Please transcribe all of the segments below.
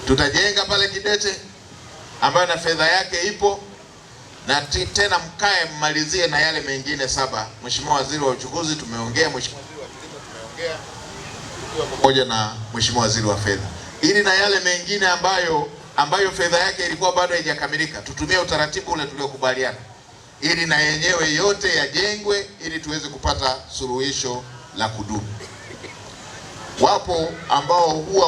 Tutajenga pale Kidete ambayo na fedha yake ipo, na tena mkae mmalizie na yale mengine 7. Mheshimiwa Waziri wa Uchukuzi tumeongea, Mheshimiwa Waziri wa Kilimo tumeongea, pamoja na Mheshimiwa Waziri wa Fedha, ili na yale mengine ambayo fedha yake ilikuwa bado haijakamilika tutumie utaratibu ule tuliokubaliana, ili na yenyewe yote yajengwe ili tuweze kupata suluhisho la kudumu. Wapo ambao huwa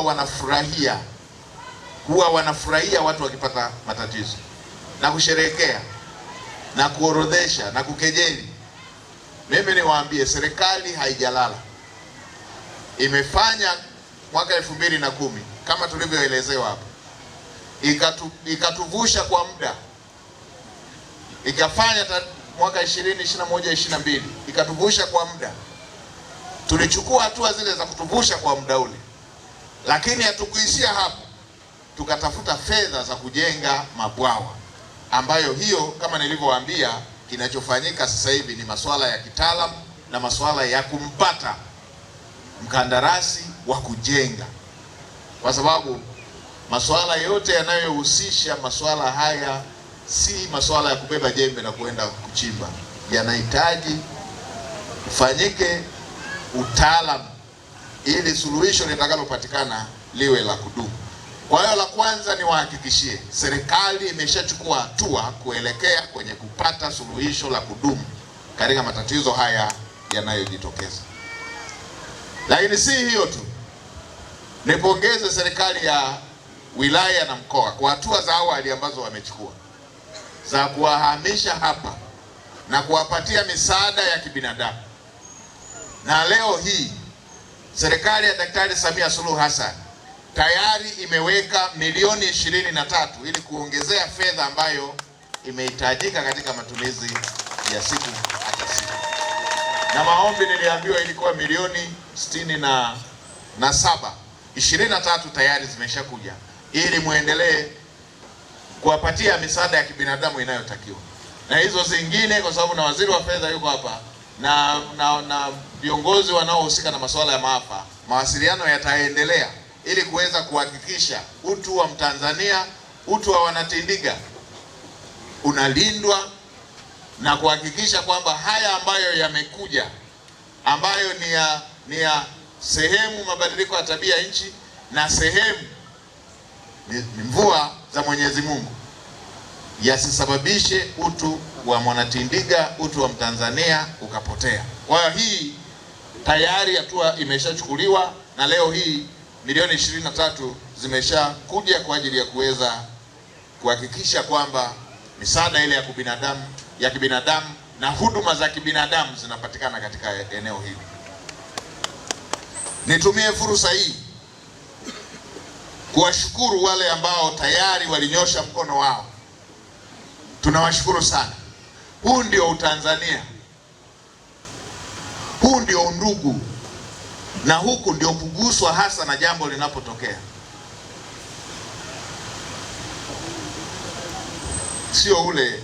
wanafurahia watu wakipata matatizo na kusherehekea na kuorodhesha na kukejeli. Mimi niwaambie, serikali haijalala. Imefanya mwaka 2010 kama tulivyoelezewa hapa, ikatuvusha kwa muda, ikafanya mwaka 2021 22 ikatuvusha kwa muda. Tulichukua hatua zile za kutuvusha kwa muda ule, lakini hatukuishia hapo. Tukatafuta fedha za kujenga mabwawa, ambayo hiyo kama nilivyowaambia, kinachofanyika sasa hivi ni masuala ya kitaalamu na masuala ya kumpata mkandarasi wa kujenga, kwa sababu masuala yote yanayohusisha masuala haya si masuala ya kubeba jembe na kuenda kuchimba, yanahitaji kufanyike utaalamu ili suluhisho litakalopatikana liwe la kudumu. Kwa hiyo la kwanza ni wahakikishie serikali imeshachukua hatua kuelekea kwenye kupata suluhisho la kudumu katika matatizo haya yanayojitokeza. Lakini si hiyo tu, nipongeze serikali ya wilaya na mkoa kwa hatua za awali ambazo wamechukua za kuwahamisha hapa na kuwapatia misaada ya kibinadamu. Na leo hii serikali ya Daktari Samia Suluhu Hassan tayari imeweka milioni 23 ili kuongezea fedha ambayo imehitajika katika matumizi ya siku hata siku. Na maombi niliambiwa ilikuwa milioni 67, 23 tayari zimeshakuja ili muendelee kuwapatia misaada ya kibinadamu inayotakiwa. Na hizo zingine, kwa sababu na Waziri wa Fedha yuko hapa na viongozi wanaohusika na masuala ya maafa, mawasiliano yataendelea ili kuweza kuhakikisha utu wa Mtanzania, utu wa Wanatindiga unalindwa, na kuhakikisha kwamba haya ambayo yamekuja, ambayo ni ya sehemu mabadiliko ya tabia nchi na sehemu ni mvua za Mwenyezi Mungu, yasisababishe utu wa Mwanatindiga, utu wa Mtanzania ukapotea. Kwa hiyo hii tayari hatua imeshachukuliwa, na leo hii milioni 23 zimeshakuja kwa ajili ya kuweza kuhakikisha kwamba misaada ile ya kibinadamu na huduma za kibinadamu zinapatikana katika eneo hili. Nitumie fursa hii kuwashukuru wale ambao tayari walinyosha mkono wao. Tunawashukuru sana. Huu ndio Utanzania, huu ndio undugu, na huku ndio kuguswa hasa na jambo linapotokea. Sio ule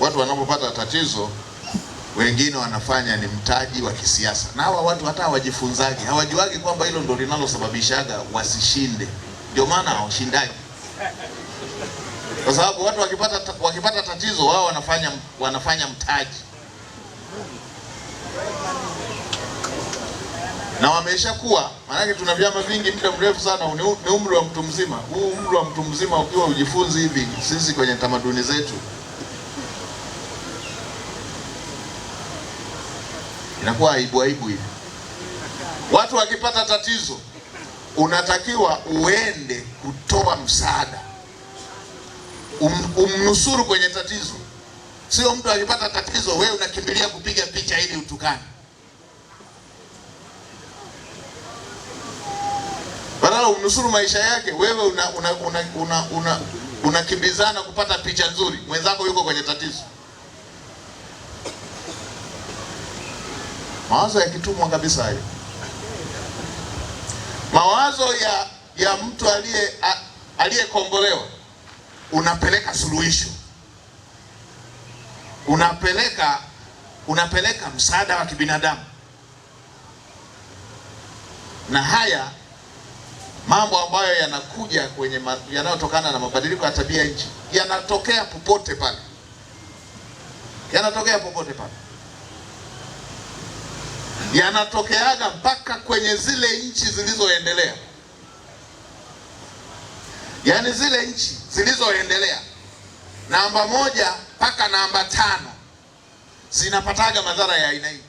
watu wanapopata tatizo wengine wanafanya ni mtaji wa kisiasa, na hawa watu hata hawajifunzaji, hawajuagi kwamba hilo ndio linalosababishaga wasishinde. Ndio maana hawashindaji, kwa sababu watu wakipata tatizo wao wanafanya mtaji, na wameshakuwa, maana tuna vyama vingi muda mrefu sana. Ni umri wa mtu mzima. Huu umri wa mtu mzima ukiwa ujifunzi hivi, sisi kwenye tamaduni zetu inakuwa aibu hivi. Watu wakipata tatizo unatakiwa uende kutoa msaada, umnusuru kwenye tatizo. Sio mtu akipata tatizo wewe unakimbilia kupiga picha ili utukane. Badala umnusuru maisha yake, wewe unakimbizana kupata picha nzuri, mwenzako yuko kwenye tatizo. Mawazo ya kitumwa kabisa hayo. Mawazo ya mtu aliyekombolewa, unapeleka suluhisho, unapeleka msaada wa kibinadamu. Na haya mambo ambayo yanakuja kwenye yanayotokana na mabadiliko ya tabia nchi yanatokea popote pale, yanatokea popote pale, yanatokeaga mpaka kwenye zile nchi zilizoendelea. Yaani zile nchi zilizoendelea namba 1 mpaka namba 5 zinapataga madhara ya aina hii.